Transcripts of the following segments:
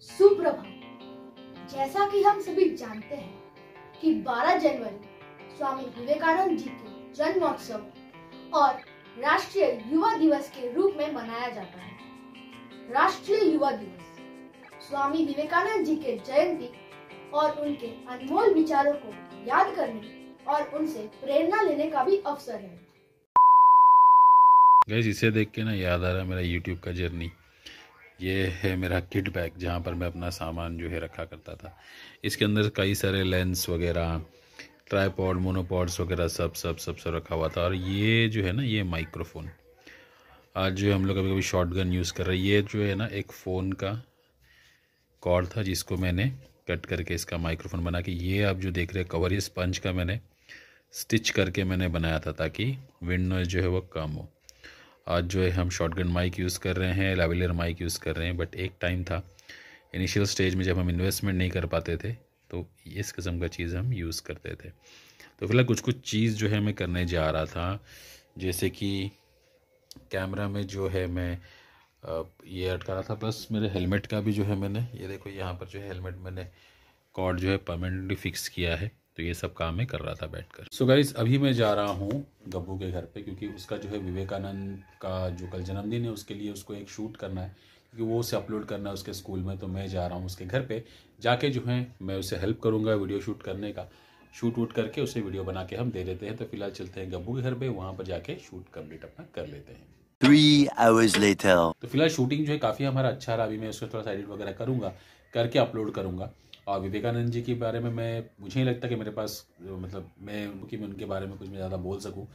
सुप्रभात। जैसा कि हम सभी जानते हैं कि 12 जनवरी स्वामी विवेकानंद जी के जन्मोत्सव और राष्ट्रीय युवा दिवस के रूप में मनाया जाता है। राष्ट्रीय युवा दिवस स्वामी विवेकानंद जी के जयंती और उनके अनमोल विचारों को याद करने और उनसे प्रेरणा लेने का भी अवसर है। गाइस, इसे देख के ना याद आ रहा है मेरा यूट्यूब का जर्नी। ये है मेरा किट बैग जहाँ पर मैं अपना सामान जो है रखा करता था। इसके अंदर कई सारे लेंस वगैरह, ट्राईपॉड, मोनोपॉड्स वगैरह सब रखा हुआ था। और ये जो है ना, ये माइक्रोफोन आज जो हम लोग कभी कभी शॉटगन यूज़ कर रहे हैं, ये जो है ना एक फ़ोन का कॉर्ड था जिसको मैंने कट करके इसका माइक्रोफोन बना के, ये आप जो देख रहे हैं कवर, ये स्पंज का मैंने स्टिच करके मैंने बनाया था ताकि विंड नॉइज़ जो है वो कम हो। आज जो है हम शॉटगन माइक यूज़ कर रहे हैं, लेवलियर माइक यूज़ कर रहे हैं। बट एक टाइम था इनिशियल स्टेज में जब हम इन्वेस्टमेंट नहीं कर पाते थे तो इस किस्म का चीज़ हम यूज़ करते थे। तो फिलहाल कुछ चीज़ जो है मैं करने जा रहा था, जैसे कि कैमरा में जो है मैं ये अटका रहा था, प्लस मेरे हेलमेट का भी जो है मैंने, ये देखो यहाँ पर जो है हेलमेट मैंने कॉर्ड जो है परमानेंटली फिक्स किया है। तो ये सब काम मैं कर रहा था बैठकर। सो गाइस, अभी मैं जा रहा हूँ गब्बू के घर पे, क्योंकि उसका जो है विवेकानंद का जो कल जन्मदिन है उसके लिए उसको एक शूट करना है, क्योंकि वो उसे अपलोड करना है उसके स्कूल में। तो मैं जा रहा हूँ उसके घर पे, जाके जो है मैं उसे हेल्प करूँगा वीडियो शूट करने का। शूट वूट करके उसे वीडियो बना के हम दे देते हैं। तो फिलहाल चलते हैं गब्बू के घर पे, वहाँ पर जाके शूट कंप्लीट अपना कर लेते हैं। 3 hours later. तो फिलहाल शूटिंग जो है काफ़ी हमारा अच्छा रहा। अभी मैं उसको थोड़ा सा एडिट वगैरह करूँगा, करके अपलोड करूँगा। और विवेकानंद जी के बारे में मुझे नहीं लगता कि मेरे पास मैं उनके बारे में कुछ मैं ज़्यादा बोल सकूं।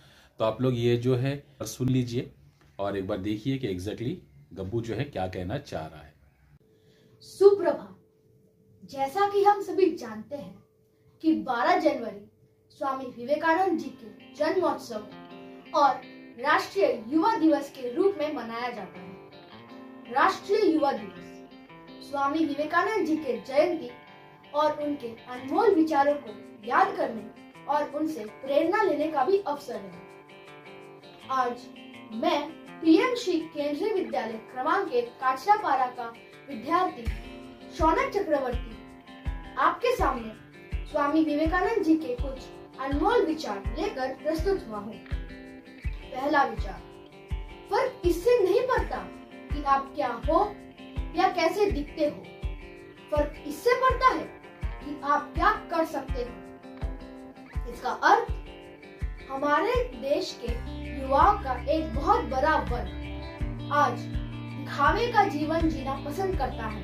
तो आप लोग ये जो है सुन लीजिए और एक बार देखिए कि एग्जैक्टली गब्बू जो है क्या कहना चाह रहा है। सुप्रभात। जैसा कि हम सभी जानते हैं कि 12 जनवरी स्वामी विवेकानंद जी के जन्मोत्सव और राष्ट्रीय युवा दिवस के रूप में मनाया जाता है। राष्ट्रीय युवा दिवस स्वामी विवेकानंद जी के जयंती और उनके अनमोल विचारों को याद करने और उनसे प्रेरणा लेने का भी अवसर है। आज मैं पीएमसी केंद्रीय विद्यालय क्रमांक 1 काचरापारा का विद्यार्थी शौनक चक्रवर्ती आपके सामने स्वामी विवेकानंद जी के कुछ अनमोल विचार लेकर प्रस्तुत हुआ हूँ। पहला विचार, फर्क इससे नहीं पड़ता कि आप क्या हो या कैसे दिखते हो, फर्क इससे पड़ता है कि आप क्या कर सकते हो। इसका अर्थ, हमारे देश के युवाओं का एक बहुत बड़ा वर्ग आज दिखावे का जीवन जीना पसंद करता है।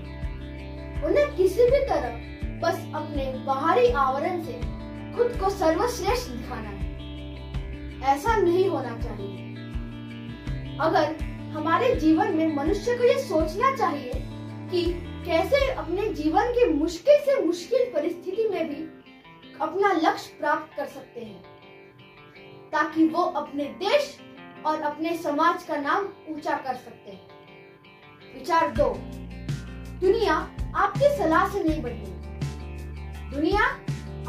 उन्हें किसी भी तरह बस अपने बाहरी आवरण से खुद को सर्वश्रेष्ठ दिखाना है। ऐसा नहीं होना चाहिए। अगर हमारे जीवन में मनुष्य को ये सोचना चाहिए कि कैसे अपने जीवन की मुश्किल से मुश्किल परिस्थिति में भी अपना लक्ष्य प्राप्त कर सकते हैं, ताकि वो अपने देश और अपने समाज का नाम ऊंचा कर सकते हैं। विचार 2, दुनिया आपकी सलाह से नहीं बदलेगी, दुनिया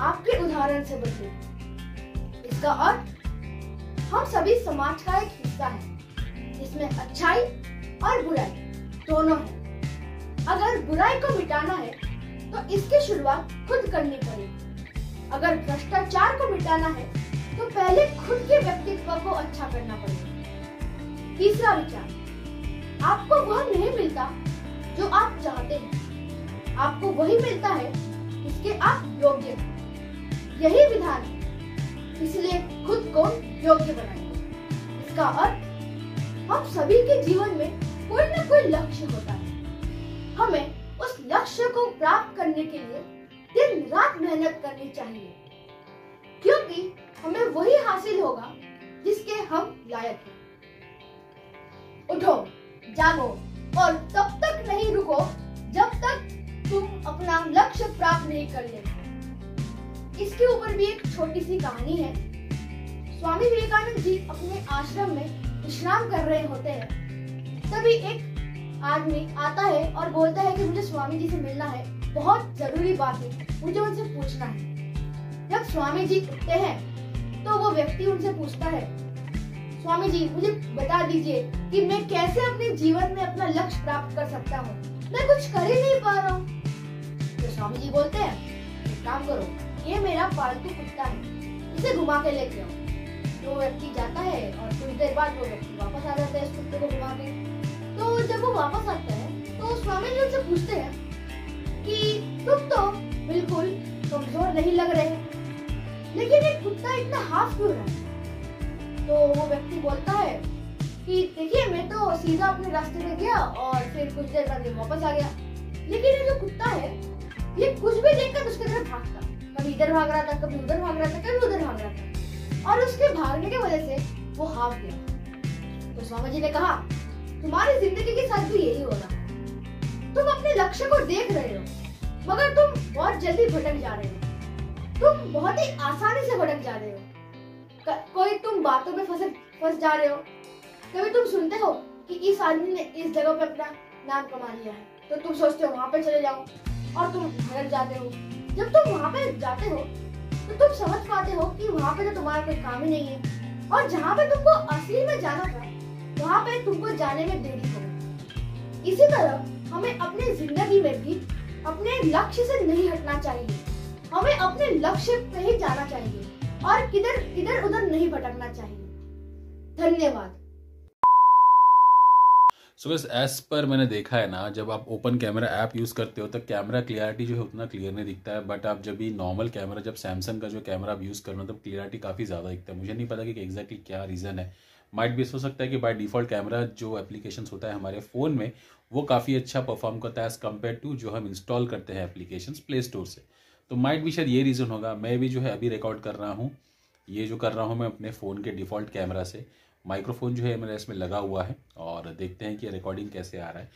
आपके उदाहरण से बदलेगी। इसका अर्थ, हम सभी समाज का एक हिस्सा है जिसमें अच्छाई और बुराई दोनों है। अगर बुराई को मिटाना है तो इसकी शुरुआत खुद करनी पड़ेगी। अगर भ्रष्टाचार को मिटाना है तो पहले खुद के व्यक्तित्व को अच्छा करना पड़ेगा। तीसरा विचार, आपको वह नहीं मिलता जो आप चाहते हैं, आपको वही मिलता है जिसके आप योग्य हैं। यही विधान है, इसलिए खुद को योग्य बनाइए। इसका अर्थ, हम सभी के जीवन में कोई न कोई लक्ष्य होता है। हमें उस लक्ष्य को प्राप्त करने के लिए दिन रात मेहनत करनी चाहिए, क्योंकि हमें वही हासिल होगा जिसके हम लायक हैं। उठो, जागो और तब तक नहीं रुको जब तक तुम अपना लक्ष्य प्राप्त नहीं कर लेते। इसके ऊपर भी एक छोटी सी कहानी है। स्वामी विवेकानंद जी अपने आश्रम में विश्राम कर रहे होते हैं, तभी एक आदमी आता है और बोलता है कि मुझे स्वामी जी से मिलना है, बहुत जरूरी बात है, मुझे उनसे पूछना है। जब स्वामी जी उठते हैं तो वो व्यक्ति उनसे पूछता है, स्वामी जी मुझे बता दीजिए कि मैं कैसे अपने जीवन में अपना लक्ष्य प्राप्त कर सकता हूँ। मैं कुछ कर ही नहीं पा रहा हूँ। तो स्वामी जी बोलते हैं, एक काम करो, ये मेरा पालतू कुत्ता है, इसे घुमा के लेके आओ। तो व्यक्ति जाता है और कुछ देर बाद वो व्यक्ति वापस आ जाता है इस कुत्ते को घुमा के। तो जब वो वापस आता है तो स्वामी जी उनसे पूछते हैं कि तुम तो बिल्कुल कमजोर नहीं लग रहे, लेकिन एक कुत्ता इतना हाफ क्यों रहा है? तो वो व्यक्ति बोलता है कि देखिए, मैं तो सीधा अपने रास्ते में गया और फिर कुछ देर बाद वापस आ गया, लेकिन ये जो कुत्ता है ये कुछ भी देखकर उसके तरफ भागता, कभी इधर भाग रहा था, कभी उधर भाग रहा था, कभी उधर भाग रहा था, और उसके भागने की वजह से वो हाफ गया। तो स्वामी जी ने कहा, तुम्हारी जिंदगी के साथ भी यही हो रहा है। तुम अपने लक्ष्य को देख रहे हो, मगर तुम बहुत जल्दी भटक जा रहे हो। तुम बहुत ही आसानी से भटक जा रहे हो। कोई तुम बातों में फंस जा रहे हो। कभी तुम सुनते हो कि इस आदमी ने इस जगह पे अपना नाम कमा लिया है, तो तुम सोचते हो वहां पे चले जाओ और तुम भटक जाते हो। जब तुम वहां पे जाते हो तो तुम समझ पाते हो कि वहां पे तो तुम्हारा कोई काम ही नहीं है, और जहाँ पे तुमको असली में जाना था वहां पे तुमको जाने में देरी हो गई। इसी तरह हमें अपनी जिंदगी में भी अपने लक्ष्य से नहीं हटना चाहिए। हमें अपने लक्ष्य पे ही जाना चाहिए और इधर उधर नहीं भटकना चाहिए। धन्यवाद। सो बस एज पर मैंने देखा है ना, जब आप ओपन कैमरा ऐप यूज़ करते हो तो कैमरा क्लियरिटी जो है उतना क्लियर नहीं दिखता है, बट आप जब भी नॉर्मल कैमरा, जब सैमसंग का जो कैमरा आप यूज़ करना तब क्लियरिटी काफ़ी ज़्यादा दिखता है। मुझे नहीं पता कि एग्जैक्टली क्या रीज़न है। माइट भी हो सकता है कि बाय डिफ़ॉल्ट कैमरा जो एप्लीकेशन होता है हमारे फ़ोन में वो काफ़ी अच्छा परफॉर्म करता है एज़ कम्पेयर टू जो हम इंस्टॉल करते हैं एप्लीकेशन प्ले स्टोर से। तो माइट भी शायद ये रीज़न होगा। मैं भी जो है अभी रिकॉर्ड कर रहा हूँ, ये जो कर रहा हूँ मैं अपने फ़ोन के डिफ़ॉल्ट कैमरा से। माइक्रोफोन जो है मेरा इसमें लगा हुआ है और देखते हैं कि रिकॉर्डिंग कैसे आ रहा है।